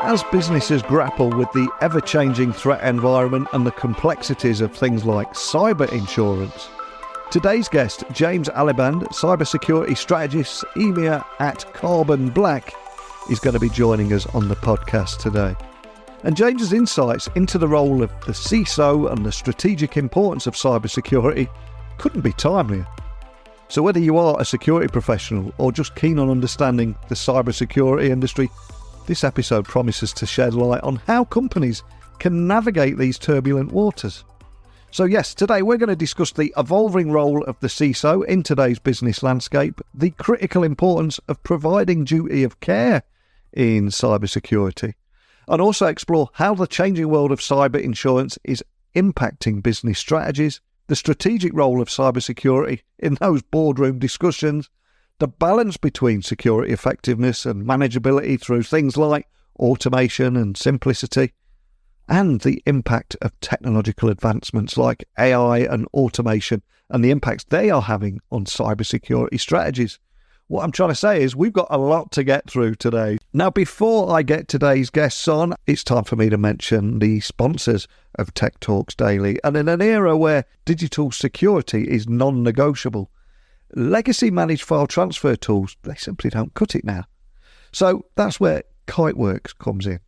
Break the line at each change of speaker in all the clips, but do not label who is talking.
As businesses grapple with the ever-changing threat environment and the complexities of things like cyber insurance, today's guest, James Alliband, Cybersecurity Strategist EMEA at Carbon Black, is going to be joining us on the podcast today. And James's insights into the role of the CISO and the strategic importance of cybersecurity couldn't be timelier. So whether you are a security professional or just keen on understanding the cybersecurity industry, this episode promises to shed light on how companies can navigate these turbulent waters. So yes, today we're going to discuss the evolving role of the CISO in today's business landscape, the critical importance of providing duty of care in cybersecurity, and also explore how the changing world of cyber insurance is impacting business strategies, the strategic role of cybersecurity in those boardroom discussions, the balance between security effectiveness and manageability through things like automation and simplicity, and the impact of technological advancements like AI and automation and the impacts they are having on cybersecurity strategies. What I'm trying to say is we've got a lot to get through today. Now, before I get today's guests on, it's time for me to mention the sponsors of Tech Talks Daily. And in an era where digital security is non-negotiable, legacy managed file transfer tools, they simply don't cut it now. So that's where Kiteworks comes in,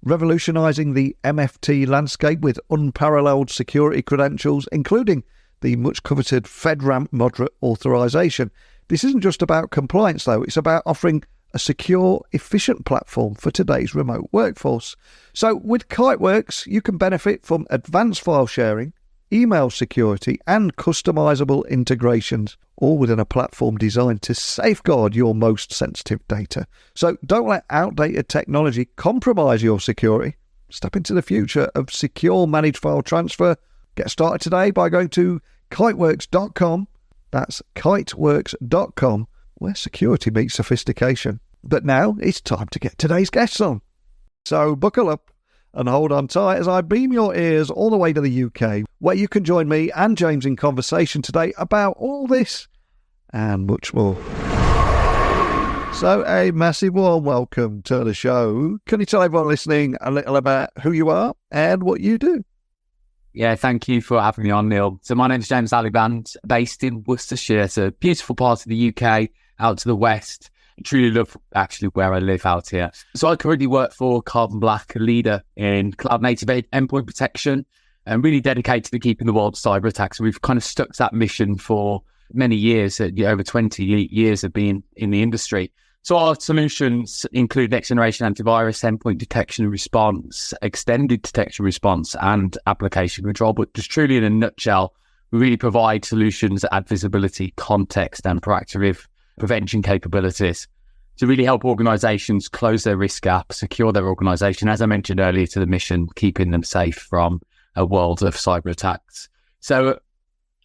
revolutionising the MFT landscape with unparalleled security credentials, including the much coveted FedRAMP moderate authorization. This isn't just about compliance though, it's about offering a secure, efficient platform for today's remote workforce. So with Kiteworks, you can benefit from advanced file sharing, email security and customizable integrations, all within a platform designed to safeguard your most sensitive data. So don't let outdated technology compromise your security. Step into the future of secure managed file transfer. Get started today by going to kiteworks.com. That's kiteworks.com, where security meets sophistication. But now it's time to get today's guests on. So buckle up and hold on tight as I beam your ears all the way to the UK, where you can join me and James in conversation today about all this and much more. So a massive warm welcome to the show. Can you tell everyone listening a little about who you are and what you do?
Yeah, thank you for having me on, Neil. So my name is James Alliband, based in Worcestershire. It's a beautiful part of the UK, out to the west. I truly love actually where I live out here. So I currently work for Carbon Black, a leader in cloud-native endpoint protection and really dedicated to keeping the world cyber attacks. And we've kind of stuck to that mission for many years, over 20 years of being in the industry. So our solutions include next-generation antivirus, endpoint detection and response, extended detection response, and application control. But just truly in a nutshell, we really provide solutions that add visibility, context, and proactive prevention capabilities to really help organizations close their risk gap, secure their organization, as I mentioned earlier, to the mission, keeping them safe from a world of cyber attacks. So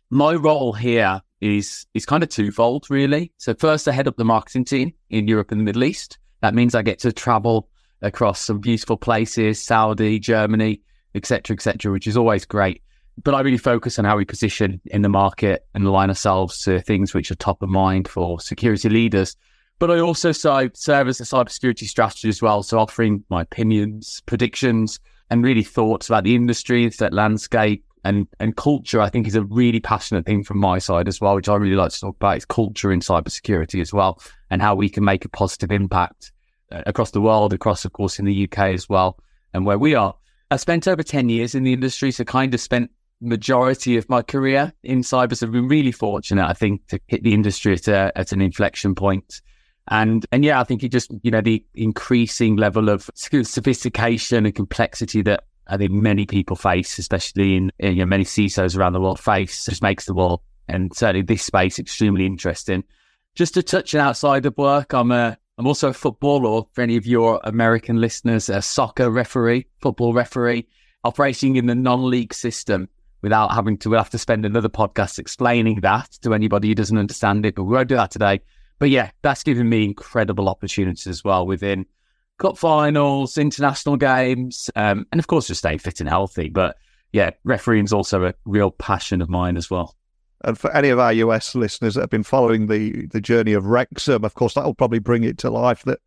my role here is kind of twofold, really. So first, I head up the marketing team in Europe and the Middle East. That means I get to travel across some beautiful places, Saudi, Germany, etc., which is always great. But I really focus on how we position in the market and align ourselves to things which are top of mind for security leaders. But I also serve as a cybersecurity strategist as well, so offering my opinions, predictions, and really thoughts about the industry, the landscape, and culture. I think is a really passionate thing from my side as well, which I really like to talk about, is culture in cybersecurity as well, and how we can make a positive impact across the world, across, of course, in the UK as well, and where we are. I spent over 10 years in the industry, so kind of spent majority of my career in cyber. So I've been really fortunate, I think, to hit the industry at an inflection point. And yeah, I think it just, the increasing level of sophistication and complexity that I think many people face, especially in many CISOs around the world face, just makes the world, and certainly this space, extremely interesting. Just to touch on outside of work, I'm also a footballer, or for any of your American listeners, a soccer referee, football referee, operating in the non-league system without having to, we'll have to spend another podcast explaining that to anybody who doesn't understand it, but we won't do that today. But yeah, that's given me incredible opportunities as well within cup finals, international games, and of course just staying fit and healthy. But yeah, refereeing is also a real passion of mine as well.
And for any of our US listeners that have been following the journey of Wrexham, of course, that will probably bring it to life that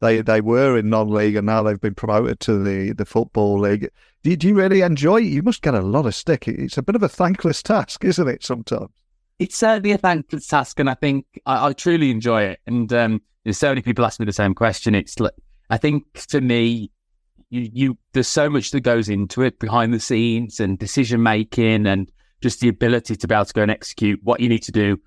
they were in non-league and now they've been promoted to the football league. Do you really enjoy it? You must get a lot of stick. It's a bit of a thankless task, isn't it, sometimes?
It's certainly a thankless task, and I think I truly enjoy it. And there's so many people ask me the same question. It's like, I think for me, you there's so much that goes into it behind the scenes and decision making and just the ability to be able to go and execute what you need to do,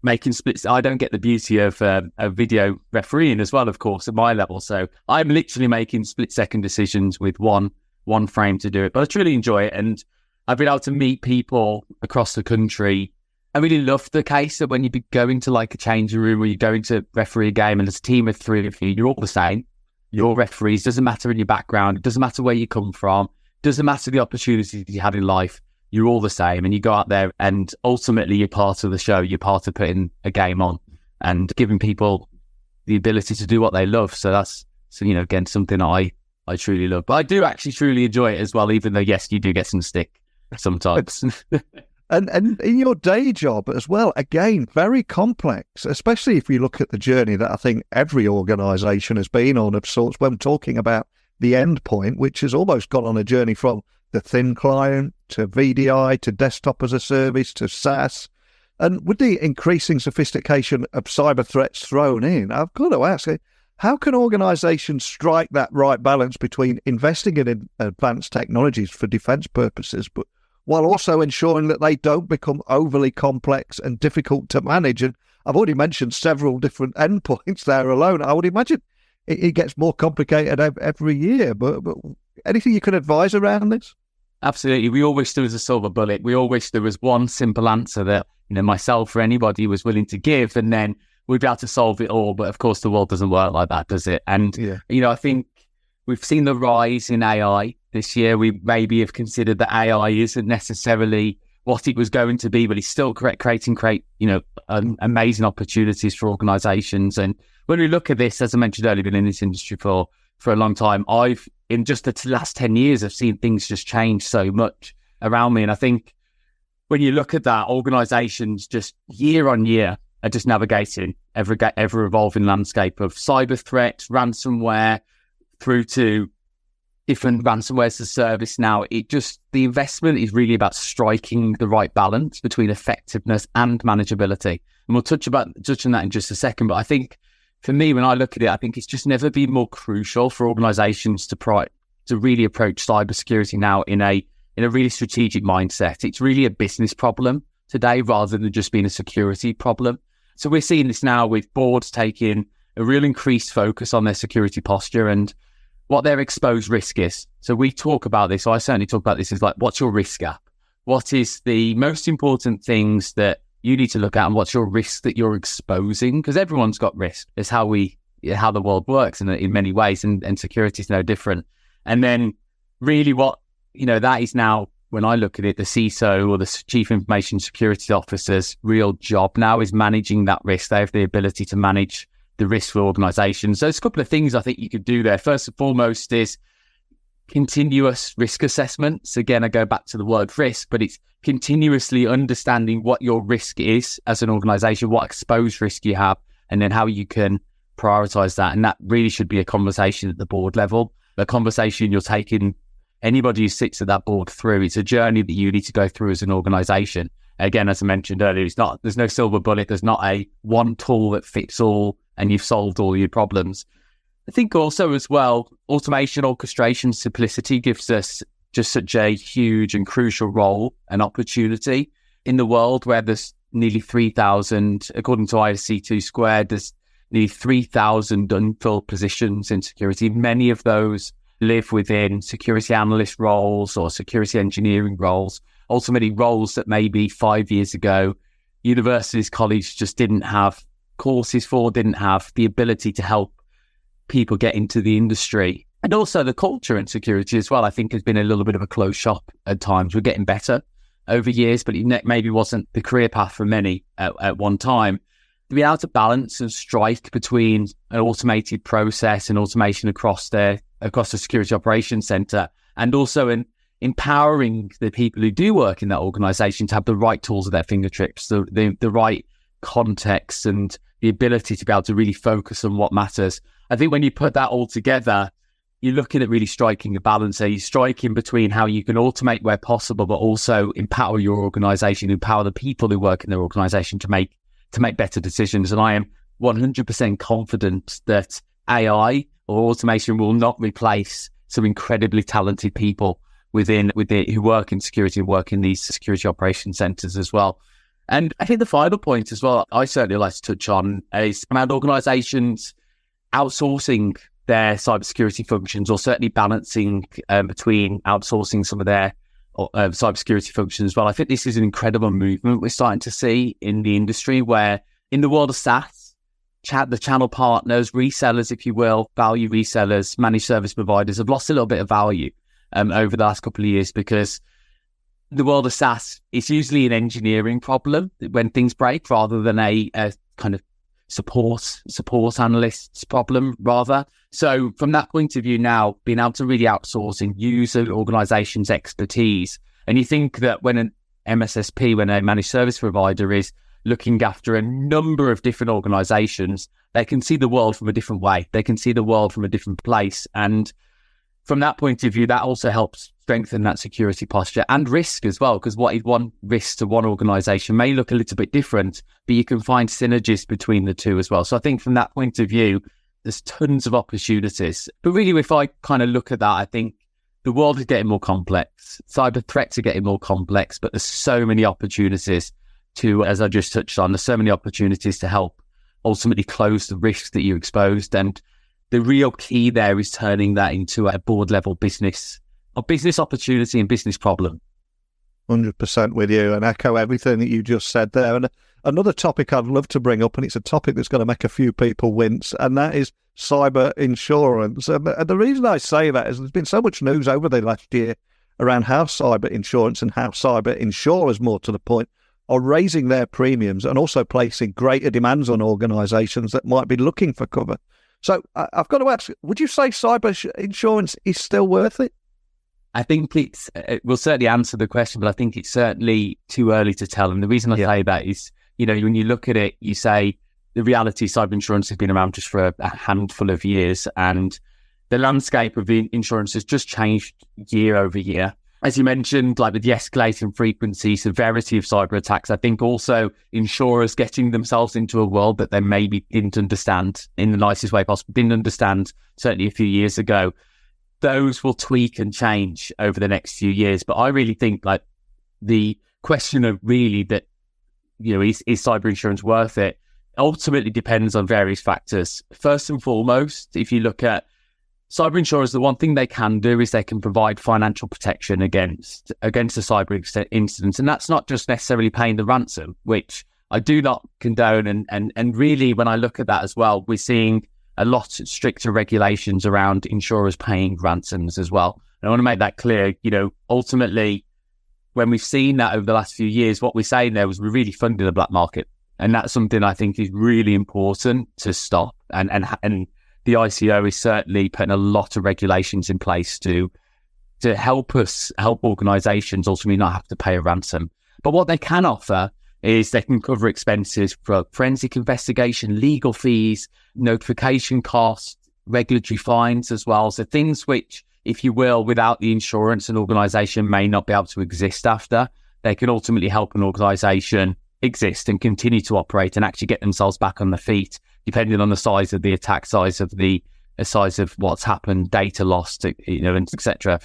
making splits. I don't get the beauty of a video refereeing as well, of course, at my level. So I'm literally making split-second decisions with one frame to do it. But I truly enjoy it, and I've been able to meet people across the country. I really love the case that when you be going to like a changing room or you're going to referee a game and there's a team of three of you, you're all the same. You're referees. Doesn't matter in your background. It doesn't matter where you come from. Doesn't matter the opportunities you had in life. You're all the same, and you go out there and ultimately you're part of the show. You're part of putting a game on and giving people the ability to do what they love. So that's, again, something I truly love. But I do actually truly enjoy it as well, even though, yes, you do get some stick sometimes.
And in your day job as well, again, very complex, especially if you look at the journey that I think every organisation has been on of sorts when talking about the endpoint, which has almost gone on a journey from the thin client to VDI to desktop as a service to SaaS. And with the increasing sophistication of cyber threats thrown in, I've got to ask, how can organisations strike that right balance between investing in advanced technologies for defence purposes, but while also ensuring that they don't become overly complex and difficult to manage? And I've already mentioned several different endpoints there alone. I would imagine it gets more complicated every year, but anything you can advise around this?
Absolutely. We all wish there was a silver bullet. We all wish there was one simple answer that, myself or anybody was willing to give, and then we'd be able to solve it all. But of course, the world doesn't work like that, does it? And, I think we've seen the rise in AI this year. We maybe have considered that AI isn't necessarily what it was going to be, but it's still creating amazing opportunities for organizations. And when we look at this, as I mentioned earlier, been in this industry for a long time, in just the last 10 years, I've seen things just change so much around me. And I think when you look at that, organizations just year on year are just navigating ever evolving landscape of cyber threats, ransomware, through to different ransomware as a service. Now, the investment is really about striking the right balance between effectiveness and manageability. And we'll touch on that in just a second. But I think for me, when I look at it, I think it's just never been more crucial for organizations to really approach cybersecurity now in a really strategic mindset. It's really a business problem today rather than just being a security problem. So we're seeing this now with boards taking a real increased focus on their security posture and what their exposed risk is. So we talk about this, I certainly talk about this, is like, what's your risk gap? What is the most important things that you need to look at, and what's your risk that you're exposing? Because everyone's got risk. It's how the world works in many ways, and security is no different. And then really what, that is now, when I look at it, the CISO or the Chief Information Security Officer's real job now is managing that risk. They have the ability to manage the risk for organizations. So there's a couple of things I think you could do there. First and foremost is continuous risk assessments. Again, I go back to the word risk, but it's continuously understanding what your risk is as an organization, what exposed risk you have, and then how you can prioritize that. And that really should be a conversation at the board level, a conversation you're taking anybody who sits at that board through. It's a journey that you need to go through as an organization. Again, as I mentioned earlier, there's no silver bullet. There's not a one tool that fits all and you've solved all your problems. I think also as well, automation, orchestration, simplicity gives us just such a huge and crucial role and opportunity in the world where there's nearly 3,000, according to ISC2 Squared, there's nearly 3,000 unfilled positions in security. Many of those live within security analyst roles or security engineering roles, ultimately roles that maybe 5 years ago, universities, colleges just didn't have courses for, didn't have the ability to help people get into the industry. And also the culture in security as well, I think, has been a little bit of a closed shop at times. We're getting better over years, but it maybe wasn't the career path for many at one time. To be able to balance and strike between an automated process and automation across the security operations center, and also in empowering the people who do work in that organization to have the right tools at their fingertips, the right context and the ability to be able to really focus on what matters. I think when you put that all together, you're looking at really striking a balance there. You're striking between how you can automate where possible, but also empower your organization, empower the people who work in their organization to make better decisions. And I am 100% confident that AI or automation will not replace some incredibly talented people who work in security and work in these security operations centers as well. And I think the final point as well, I certainly like to touch on is around organizations outsourcing their cybersecurity functions, or certainly balancing between outsourcing some of their cybersecurity functions as well. I think this is an incredible movement we're starting to see in the industry, where in the world of SaaS, the channel partners, resellers, if you will, value resellers, managed service providers have lost a little bit of value over the last couple of years, because the world of SaaS is usually an engineering problem when things break, rather than a kind of support analysts problem rather. So from that point of view now, being able to really outsource and use an organization's expertise, and you think that when an MSSP, when a managed service provider is looking after a number of different organizations, they can see the world from a different way. They can see the world from a different place. And from that point of view, that also helps strengthen that security posture and risk as well, because what is one risk to one organization may look a little bit different, but you can find synergies between the two as well. So I think from that point of view, there's tons of opportunities. But really, if I kind of look at that, I think the world is getting more complex. Cyber threats are getting more complex, but there's so many opportunities to, as I just touched on, there's so many opportunities to help ultimately close the risks that you exposed. And the real key there is turning that into a board level business opportunity and business problem.
100% with you, and echo everything that you just said there. And another topic I'd love to bring up, and it's a topic that's going to make a few people wince, and that is cyber insurance. And the reason I say that is there's been so much news over the last year around how cyber insurance and how cyber insurers, more to the point, are raising their premiums and also placing greater demands on organisations that might be looking for cover. So I've got to ask, would you say cyber insurance is still worth it?
I think it will certainly answer the question, but I think it's certainly too early to tell. And the reason I say that is, when you look at it, you say the reality, cyber insurance has been around just for a handful of years, and the landscape of the insurance has just changed year over year. As you mentioned, like with the escalating frequency, severity of cyber attacks, I think also insurers getting themselves into a world that they maybe didn't understand in the nicest way possible, didn't understand certainly a few years ago. Those will tweak and change over the next few years. But I really think like the question of really that, is cyber insurance worth it, ultimately depends on various factors. First and foremost, if you look at cyber insurers, the one thing they can do is they can provide financial protection against a cyber incident. And that's not just necessarily paying the ransom, which I do not condone. And really, when I look at that as well, we're seeing a lot stricter regulations around insurers paying ransoms as well. And I want to make that clear, ultimately, when we've seen that over the last few years, what we're saying there was we're really funding the black market. And that's something I think is really important to stop. And the ICO is certainly putting a lot of regulations in place to help organizations ultimately not have to pay a ransom. But what they can offer is they can cover expenses for forensic investigation, legal fees, notification costs, regulatory fines as well. So things which, if you will, without the insurance, an organization may not be able to exist after. They can ultimately help an organization exist and continue to operate and actually get themselves back on their feet, depending on the size of the attack, size of what's happened, data lost, and etc.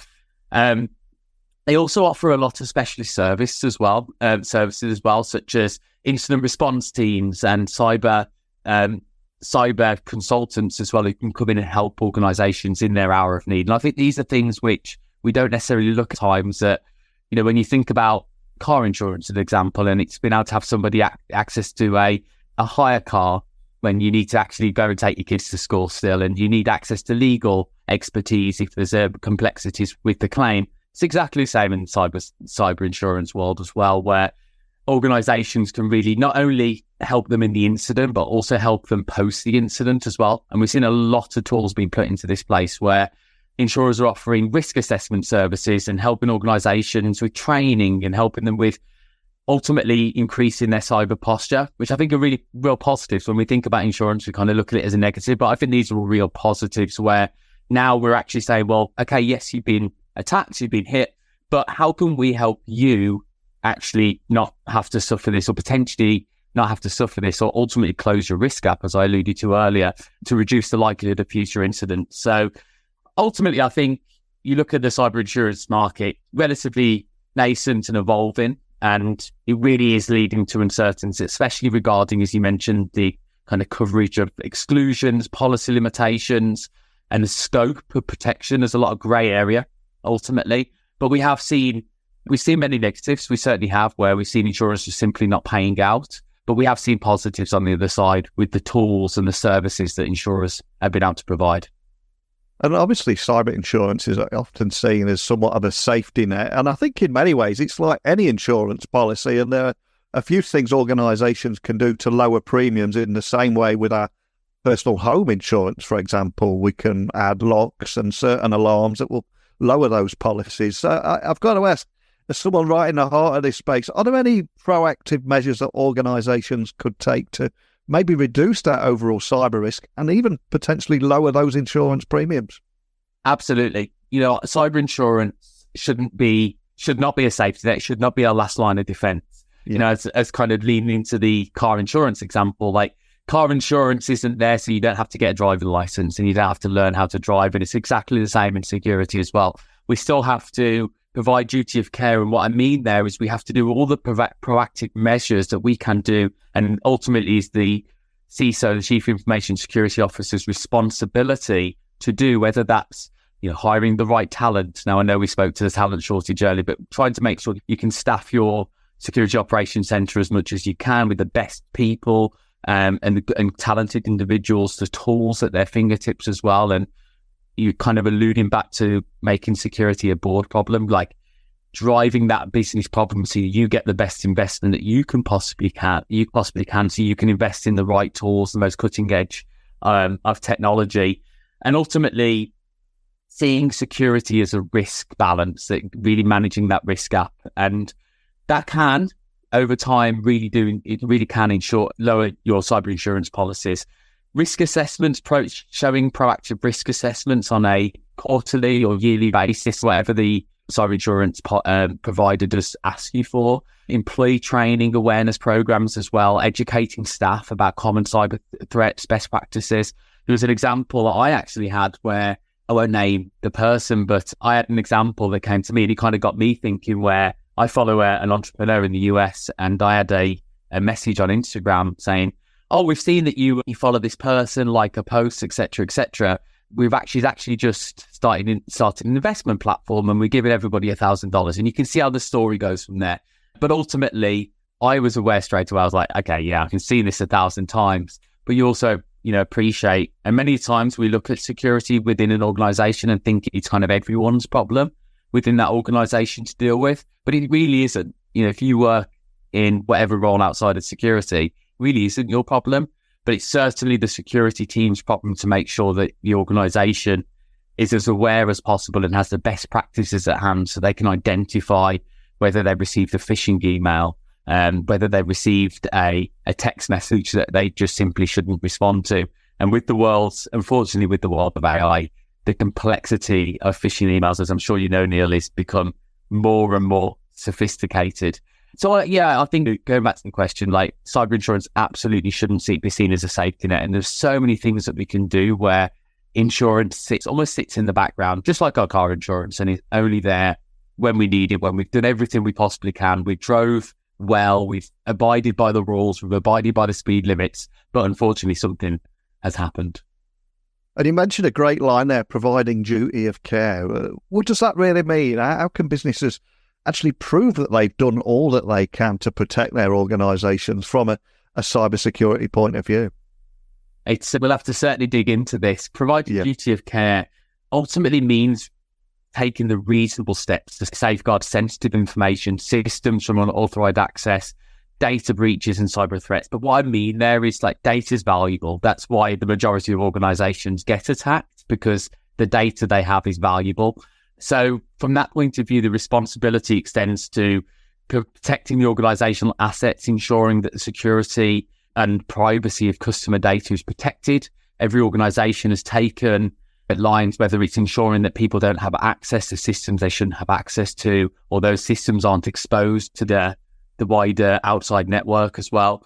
They also offer a lot of specialist services as well, such as incident response teams and cyber consultants as well, who can come in and help organizations in their hour of need. And I think these are things which we don't necessarily look at times that, when you think about car insurance, as an example, and it's been able to have somebody access to a hire car when you need to actually go and take your kids to school still, and you need access to legal expertise if there's complexities with the claim. It's exactly the same in the cyber insurance world as well, where organizations can really not only help them in the incident, but also help them post the incident as well. And we've seen a lot of tools being put into this place where insurers are offering risk assessment services and helping organizations with training and helping them with ultimately increasing their cyber posture, which I think are really real positives. When we think about insurance, we kind of look at it as a negative, but I think these are all real positives where now we're actually saying, well, okay, yes, you've been attacked, you've been hit, but how can we help you actually not have to suffer this, or potentially not have to suffer this, or ultimately close your risk gap, as I alluded to earlier, to reduce the likelihood of future incidents. So ultimately, I think you look at the cyber insurance market, relatively nascent and evolving, and it really is leading to uncertainty, especially regarding, as you mentioned, the kind of coverage of exclusions, policy limitations, and the scope of protection. There's a lot of grey area, ultimately. But we've seen many negatives. We certainly have, where we've seen insurers just simply not paying out. But we have seen positives on the other side with the tools and the services that insurers have been able to provide.
And obviously, cyber insurance is often seen as somewhat of a safety net. And I think in many ways, it's like any insurance policy. And there are a few things organisations can do to lower premiums in the same way with our personal home insurance, for example. We can add locks and certain alarms that will lower those policies. So I've got to ask, as someone right in the heart of this space, are there any proactive measures that organisations could take to maybe reduce that overall cyber risk and even potentially lower those insurance premiums?
Absolutely. Cyber insurance should not be a safety net. It should not be our last line of defense.
Yeah.
As kind of leaning into the car insurance example, like car insurance isn't there so you don't have to get a driving license and you don't have to learn how to drive. And it's exactly the same in security as well. We still have to provide duty of care. And what I mean there is we have to do all the proactive measures that we can do. And ultimately is the CISO, the Chief Information Security Officer's responsibility to do, whether that's hiring the right talent. Now, I know we spoke to the talent shortage earlier, but trying to make sure you can staff your security operations center as much as you can with the best people and talented individuals, the tools at their fingertips as well. And you kind of alluding back to making security a board problem, like driving that business problem so you get the best investment that you possibly can, so you can invest in the right tools, the most cutting edge of technology, and ultimately seeing security as a risk balance, that really managing that risk gap. And that can, over time, really can lower your cyber insurance policies. Risk assessments, showing proactive risk assessments on a quarterly or yearly basis, whatever the cyber insurance provider does ask you for. Employee training, awareness programs as well, educating staff about common cyber threats, best practices. There was an example that I actually had where, I won't name the person, but I had an example that came to me and it kind of got me thinking, where I follow an entrepreneur in the US and I had a message on Instagram saying, oh, we've seen that you follow this person, like a post, etc., etc. We've actually just started an investment platform and we're giving everybody $1,000. And you can see how the story goes from there. But ultimately, I was aware straight away. I was like, okay, yeah, I can see this 1,000 times. But you also, appreciate, and many times we look at security within an organization and think it's kind of everyone's problem within that organization to deal with. But it really isn't. If you work in whatever role outside of security, really isn't your problem, but it's certainly the security team's problem to make sure that the organization is as aware as possible and has the best practices at hand so they can identify whether they received a phishing email, whether they received a text message that they just simply shouldn't respond to. And unfortunately with the world of AI, the complexity of phishing emails, as I'm sure you know, Neil, has become more and more sophisticated. So, I think going back to the question, like cyber insurance absolutely shouldn't be seen as a safety net. And there's so many things that we can do where insurance almost sits in the background, just like our car insurance, and is only there when we need it, when we've done everything we possibly can. We drove well, we've abided by the rules, we've abided by the speed limits, but unfortunately something has happened.
And you mentioned a great line there, providing duty of care. What does that really mean? How can businesses actually prove that they've done all that they can to protect their organisations from a cybersecurity point of view?
We'll have to certainly dig into this. Providing duty of care ultimately means taking the reasonable steps to safeguard sensitive information, systems from unauthorized access, data breaches and cyber threats. But what I mean there is, like, data is valuable. That's why the majority of organizations get attacked, because the data they have is valuable. So from that point of view, the responsibility extends to protecting the organizational assets, ensuring that the security and privacy of customer data is protected. Every organization has taken lines, whether it's ensuring that people don't have access to systems they shouldn't have access to, or those systems aren't exposed to the wider outside network as well.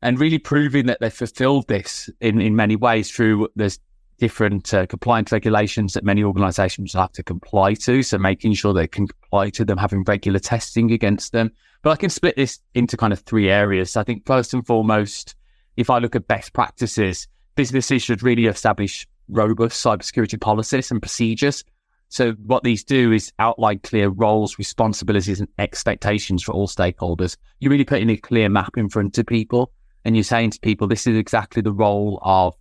And really proving that they've fulfilled this in many ways through there's different compliance regulations that many organizations have to comply to. So making sure they can comply to them, having regular testing against them. But I can split this into kind of three areas. I think first and foremost, if I look at best practices, businesses should really establish robust cybersecurity policies and procedures. So what these do is outline clear roles, responsibilities, and expectations for all stakeholders. You're really putting a clear map in front of people, and you're saying to people, this is exactly the role of,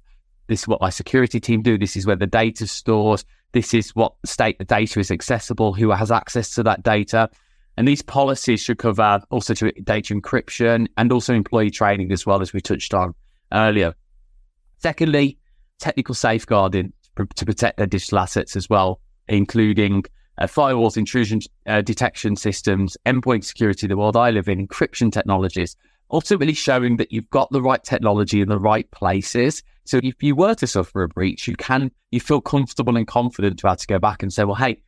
this is what my security team do, this is where the data is stored, this is what state the data is accessible, who has access to that data. And these policies should cover also to data encryption and also employee training as well, as we touched on earlier. Secondly, technical safeguarding to protect their digital assets as well, including firewalls, intrusion detection systems, endpoint security, the world I live in, encryption technologies, ultimately showing that you've got the right technology in the right places. So if you were to suffer a breach, you feel comfortable and confident to be able to go back and say, well, hey,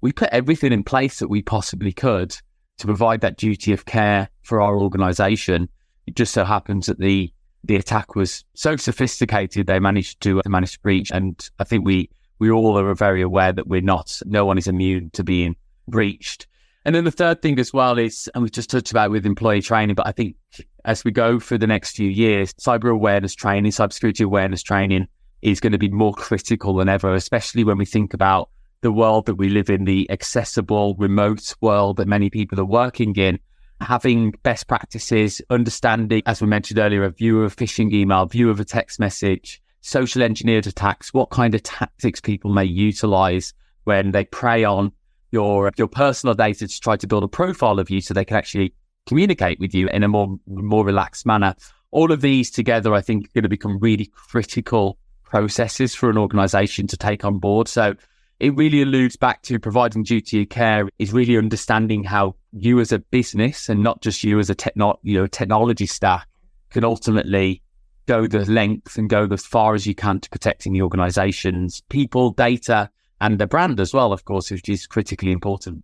we put everything in place that we possibly could to provide that duty of care for our organization. It just so happens that the attack was so sophisticated, they managed to breach. And I think we all are very aware that no one is immune to being breached. And then the third thing as well is, and we've just touched about it with employee training, but I think as we go for the next few years, cybersecurity awareness training is going to be more critical than ever, especially when we think about the world that we live in, the accessible, remote world that many people are working in. Having best practices, understanding, as we mentioned earlier, a view of a phishing email, view of a text message, social engineered attacks, what kind of tactics people may utilize when they prey on your personal data to try to build a profile of you so they can actually communicate with you in a more relaxed manner. All of these together, I think, are going to become really critical processes for an organization to take on board. So it really alludes back to providing duty of care is really understanding how you as a business and not just you as a technology stack can ultimately go the length and go as far as you can to protecting the organization's people, data, and the brand as well, of course, which is critically important.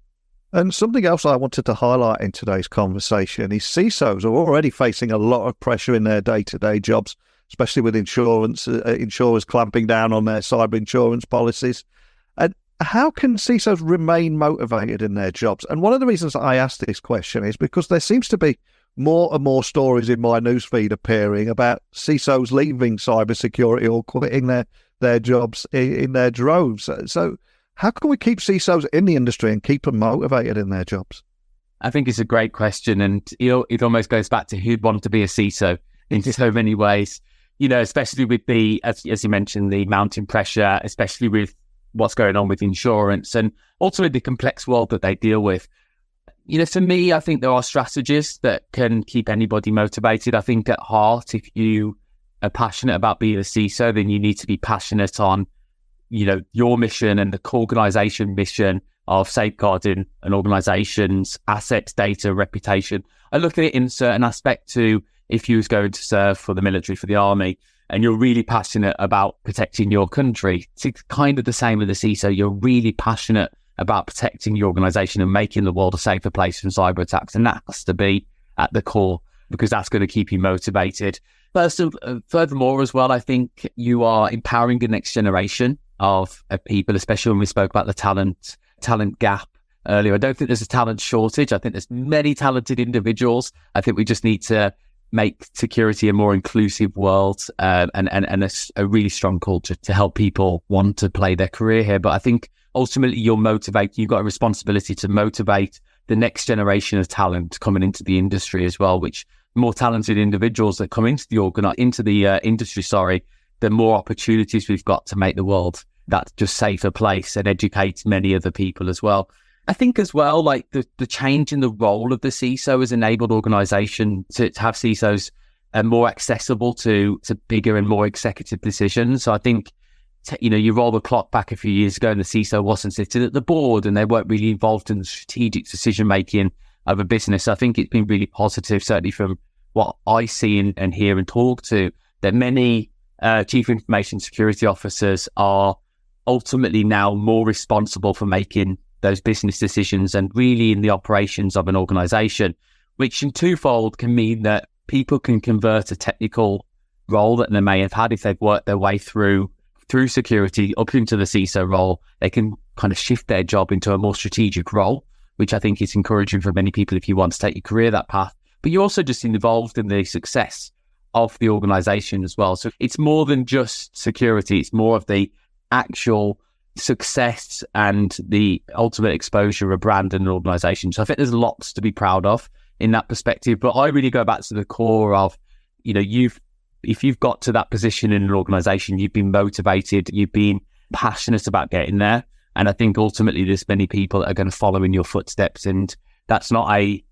And something else I wanted to highlight in today's conversation is CISOs are already facing a lot of pressure in their day-to-day jobs, especially with insurers clamping down on their cyber insurance policies. And how can CISOs remain motivated in their jobs? And one of the reasons I asked this question is because there seems to be more and more stories in my newsfeed appearing about CISOs leaving cybersecurity or quitting their jobs in their droves. So how can we keep CISOs in the industry and keep them motivated in their jobs?
I think it's a great question. And it almost goes back to who'd want to be a CISO in so many ways, especially with as you mentioned, the mounting pressure, especially with what's going on with insurance and also the complex world that they deal with. For me, I think there are strategies that can keep anybody motivated. I think at heart, if you are passionate about being a CISO, then you need to be passionate on, your mission and the organization mission of safeguarding an organization's assets, data, reputation. I look at it in a certain aspect to if you was going to serve for the military, for the army, and you're really passionate about protecting your country. It's kind of the same with the CISO. You're really passionate about protecting your organization and making the world a safer place from cyber attacks. And that has to be at the core because that's going to keep you motivated. Furthermore, as well, I think you are empowering the next generation of people, especially when we spoke about the talent gap earlier. I don't think there's a talent shortage. I think there's many talented individuals. I think we just need to make security a more inclusive world and a really strong culture to help people want to play their career here. But I think ultimately you've got a responsibility to motivate the next generation of talent coming into the industry as well, which more talented individuals that come into the industry, the more opportunities we've got to make the world that just safer place and educate many other people as well. I think as well, like the change in the role of the CISO has enabled organizations to have CISOs more accessible to bigger and more executive decisions. So I think, you roll the clock back a few years ago and the CISO wasn't sitting at the board and they weren't really involved in the strategic decision-making of a business. I think it's been really positive, certainly from what I see and hear and talk to, that many chief information security officers are ultimately now more responsible for making those business decisions and really in the operations of an organization, which in twofold can mean that people can convert a technical role that they may have had if they've worked their way through security up into the CISO role. They can kind of shift their job into a more strategic role, which I think is encouraging for many people if you want to take your career that path. But you're also just involved in the success of the organization as well. So it's more than just security. It's more of the actual success and the ultimate exposure of a brand and an organization. So I think there's lots to be proud of in that perspective. But I really go back to the core of, if you've got to that position in an organization, you've been motivated, you've been passionate about getting there. And I think ultimately there's many people that are going to follow in your footsteps. And that's not I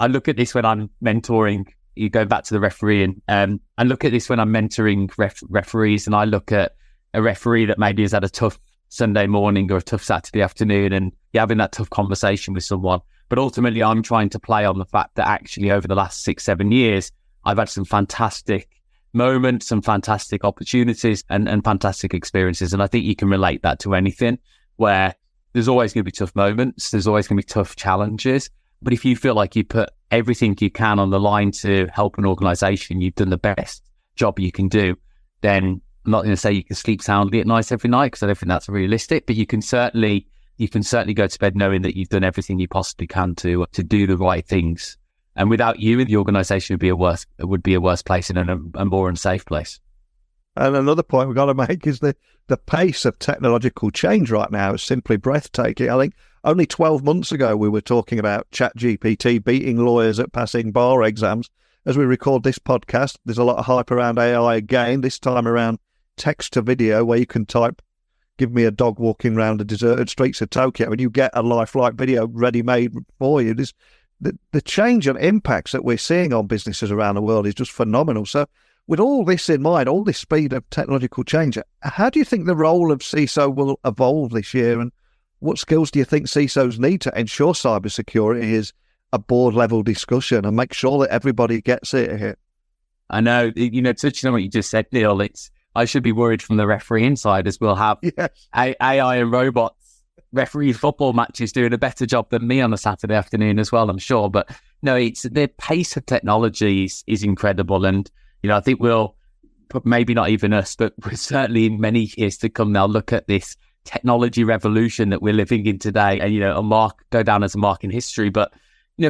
look at this when I'm mentoring, you go back to the refereeing, I look at this when I'm mentoring referees, and I look at a referee that maybe has had a tough Sunday morning or a tough Saturday afternoon, and you're having that tough conversation with someone. But ultimately I'm trying to play on the fact that actually over the last 6-7 years, I've had some fantastic moments, some fantastic opportunities and fantastic experiences. And I think you can relate that to anything, where there's always going to be tough moments. There's always going to be tough challenges. But if you feel like you put everything you can on the line to help an organization, you've done the best job you can do, then I'm not going to say you can sleep soundly at night every night, because I don't think that's realistic, but you can certainly go to bed knowing that you've done everything you possibly can to do the right things. And without you, the organisation would be a worse place and a more unsafe place.
And another point we've got to make is the pace of technological change right now is simply breathtaking. I think only 12 months ago we were talking about ChatGPT beating lawyers at passing bar exams. As we record this podcast, there's a lot of hype around AI again, this time around text to video, where you can type, "Give me a dog walking around the deserted streets of Tokyo," and you get a lifelike video ready-made for you. The change and impacts that we're seeing on businesses around the world is just phenomenal. So with all this in mind, all this speed of technological change, how do you think the role of CISO will evolve this year? And what skills do you think CISOs need to ensure cybersecurity is a board-level discussion and make sure that everybody gets it here?
I know, touching on what you just said, Neil, I should be worried from the referee side, as we'll have AI and robots referee football matches doing a better job than me on a Saturday afternoon as well, I'm sure. But no, it's the pace of technology is incredible. And, I think we'll, maybe not even us, but we're certainly in many years to come now look at this technology revolution that we're living in today and, go down as a mark in history. But,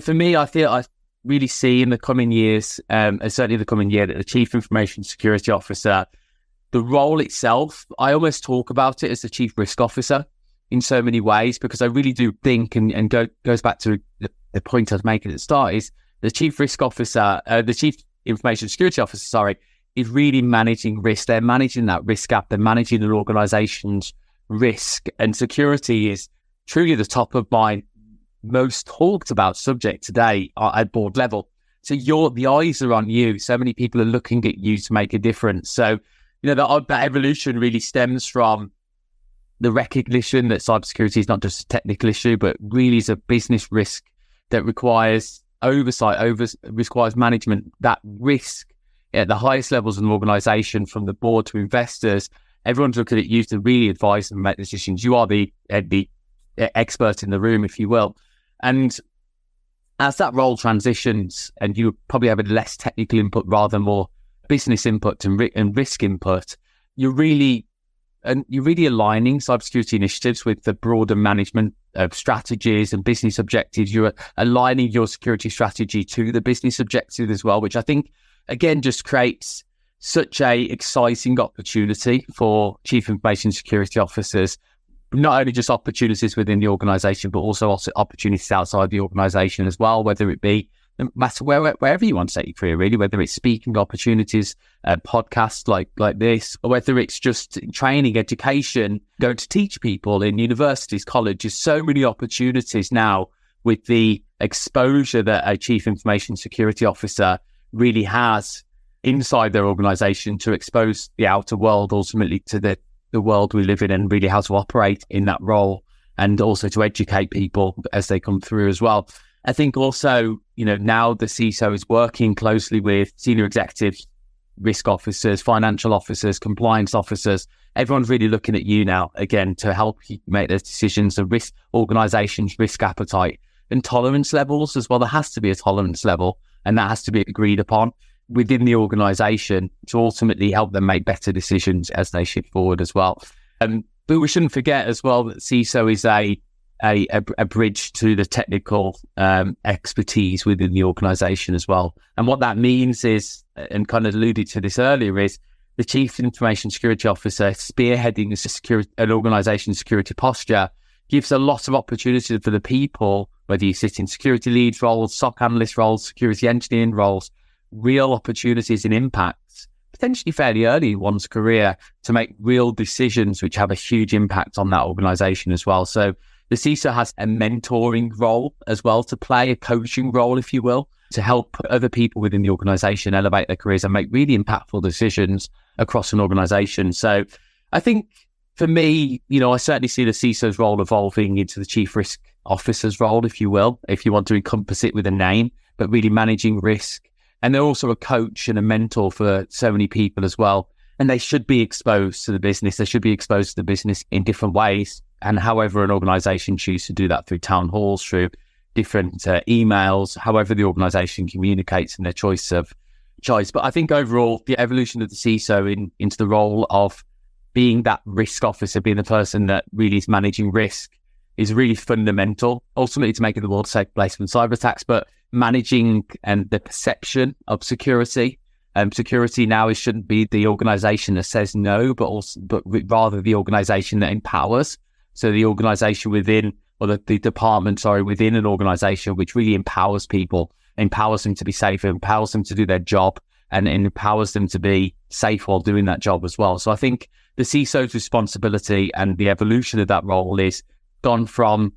for me, I feel I really see in the coming years, and certainly the coming year, that the Chief Information Security Officer, the role itself, I almost talk about it as the Chief Risk Officer in so many ways, because I really do think, and goes back to the point I was making at the start, is the Chief Risk Officer, the Chief Information Security Officer, is really managing risk. They're managing that risk gap. They're managing an organization's risk, and security is truly the top of my most talked about subject today at board level. So the eyes are on you. So many people are looking at you to make a difference. So, that evolution really stems from the recognition that cybersecurity is not just a technical issue, but really is a business risk that requires oversight, requires management. That risk at the highest levels of an organization, from the board to investors, everyone's looking at you to really advise and make decisions. You are the expert in the room, if you will. And as that role transitions, and you probably have a less technical input rather than more business input and risk input, you're really aligning cybersecurity initiatives with the broader management of strategies and business objectives. You're aligning your security strategy to the business objective as well, which I think, again, just creates such a exciting opportunity for Chief Information Security Officers. Not only just opportunities within the organisation, but also opportunities outside the organisation as well, whether it be, no matter wherever you want to take your career, really, whether it's speaking opportunities, podcasts like this, or whether it's just training, education, going to teach people in universities, colleges. So many opportunities now with the exposure that a Chief Information Security Officer really has inside their organisation to expose the outer world ultimately to the world we live in, and really how to operate in that role, and also to educate people as they come through as well. I think also, now the CISO is working closely with senior executives, risk officers, financial officers, compliance officers. Everyone's really looking at you now, again, to help you make those decisions. The risk organizations, risk appetite and tolerance levels as well. There has to be a tolerance level, and that has to be agreed upon within the organization to ultimately help them make better decisions as they shift forward as well. But we shouldn't forget as well that CISO is a bridge to the technical expertise within the organization as well. And what that means is, and kind of alluded to this earlier, is the Chief Information Security Officer spearheading an organization's security posture gives a lot of opportunity for the people, whether you sit in security lead roles, SOC analyst roles, security engineering roles, real opportunities and impacts, potentially fairly early in one's career, to make real decisions which have a huge impact on that organization as well. So the CISO has a mentoring role as well to play, a coaching role, if you will, to help other people within the organization elevate their careers and make really impactful decisions across an organization. So I think for me, I certainly see the CISO's role evolving into the chief risk officer's role, if you will, if you want to encompass it with a name, but really managing risk. And they're also a coach and a mentor for so many people as well. And they should be exposed to the business. They should be exposed to the business in different ways. And however an organization chooses to do that, through town halls, through different emails, however the organization communicates in their choice. But I think overall, the evolution of the CISO into the role of being that risk officer, being the person that really is managing risk, is really fundamental, ultimately to making the world a safe place from cyber attacks, but managing and the perception of security. Security now shouldn't be the organization that says no, but rather the organization that empowers. So the organization within, or the department, within an organization which really empowers people, empowers them to be safe, empowers them to do their job, and empowers them to be safe while doing that job as well. So I think the CISO's responsibility and the evolution of that role is gone from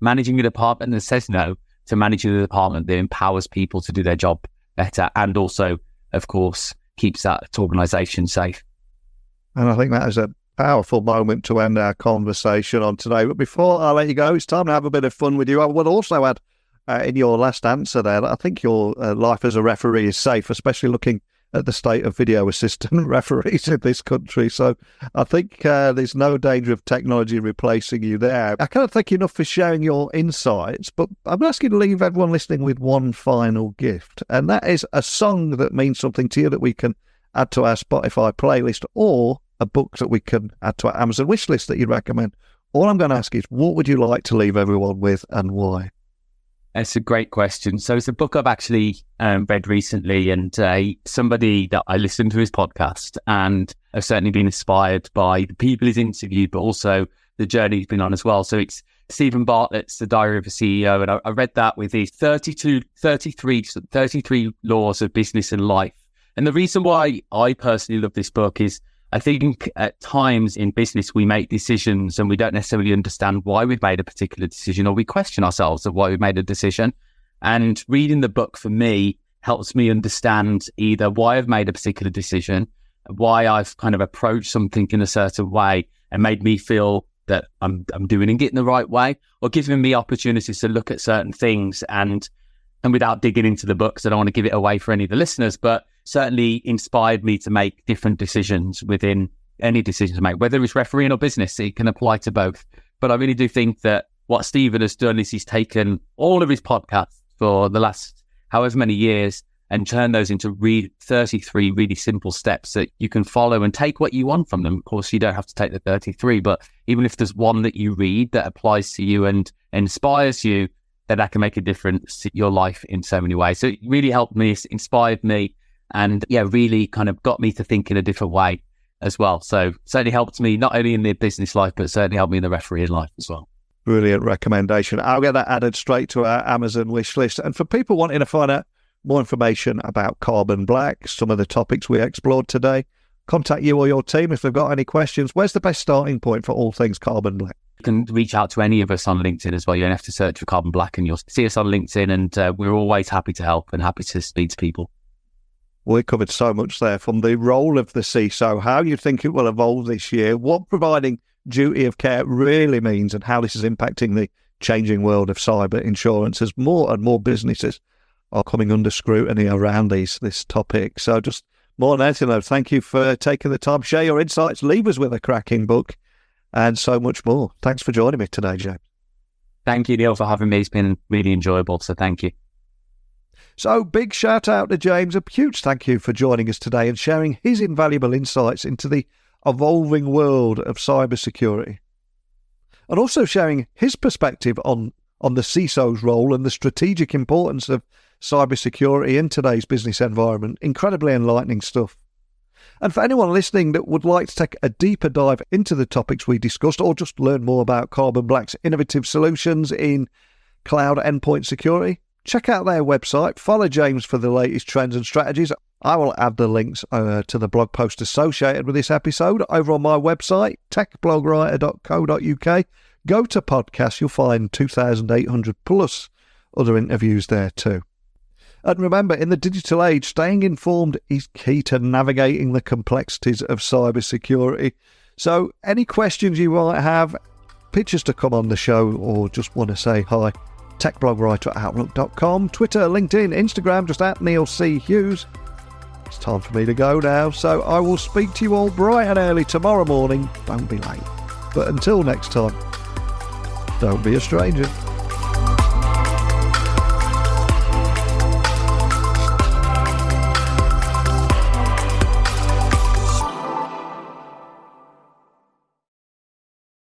managing a department that says no to managing the department that empowers people to do their job better, and also, of course, keeps that organization safe.
And I think that is a powerful moment to end our conversation on today. But before I let you go, it's time to have a bit of fun with you. I would also add in your last answer there that I think your life as a referee is safe, especially looking at the state of video assistant referees in this country. So I think there's no danger of technology replacing you there. I can't thank you enough for sharing your insights, but I'm asking to leave everyone listening with one final gift, and that is a song that means something to you that we can add to our Spotify playlist, or a book that we can add to our Amazon wish list that you'd recommend. All I'm going to ask is, what would you like to leave everyone with, and why?
It's a great question. So it's a book I've actually read recently, and somebody that I listened to his podcast, and I've certainly been inspired by the people he's interviewed, but also the journey he's been on as well. So it's Stephen Bartlett's The Diary of a CEO, and I read that with his 33 laws of business and life. And the reason why I personally love this book is I think at times in business, we make decisions and we don't necessarily understand why we've made a particular decision, or we question ourselves of why we've made a decision. And reading the book for me helps me understand either why I've made a particular decision, why I've kind of approached something in a certain way and made me feel that I'm doing it in the right way, or giving me opportunities to look at certain things and without digging into the books, I don't want to give it away for any of the listeners, but certainly inspired me to make different decisions within any decision to make, whether it's refereeing or business. It can apply to both. But I really do think that what Stephen has done is he's taken all of his podcasts for the last however many years and turned those into 33 really simple steps that you can follow and take what you want from them. Of course, you don't have to take the 33, but even if there's one that you read that applies to you and inspires you, then that can make a difference to your life in so many ways. So it really helped me, inspired me, and really kind of got me to think in a different way as well. So certainly helped me not only in the business life, but certainly helped me in the refereeing life as well.
Brilliant recommendation. I'll get that added straight to our Amazon wish list. And for people wanting to find out more information about Carbon Black, some of the topics we explored today, contact you or your team if they've got any questions. Where's the best starting point for all things Carbon Black?
You can reach out to any of us on LinkedIn as well. You don't have to search for Carbon Black, and you'll see us on LinkedIn, and we're always happy to help and happy to speak to people.
We covered so much there, from the role of the CISO, how you think it will evolve this year, what providing duty of care really means, and how this is impacting the changing world of cyber insurance as more and more businesses are coming under scrutiny around this topic. So just more than anything, though, thank you for taking the time to share your insights, leave us with a cracking book, and so much more. Thanks for joining me today, James.
Thank you, Neil, for having me. It's been really enjoyable, so thank you.
So big shout out to James. A huge thank you for joining us today and sharing his invaluable insights into the evolving world of cybersecurity. And also sharing his perspective on the CISO's role and the strategic importance of cybersecurity in today's business environment. Incredibly enlightening stuff. And for anyone listening that would like to take a deeper dive into the topics we discussed or just learn more about Carbon Black's innovative solutions in cloud endpoint security, check out their website, follow James for the latest trends and strategies. I will add the links to the blog post associated with this episode over on my website, techblogwriter.co.uk. Go to podcasts, you'll find 2,800 plus other interviews there too. And remember, in the digital age, staying informed is key to navigating the complexities of cybersecurity. So any questions you might have, pitches to come on the show, or just want to say hi, techblogwriter@outlook.com, Twitter, LinkedIn, Instagram, just at Neil C. Hughes. It's time for me to go now, so I will speak to you all bright and early tomorrow morning. Don't be late. But until next time, don't be a stranger.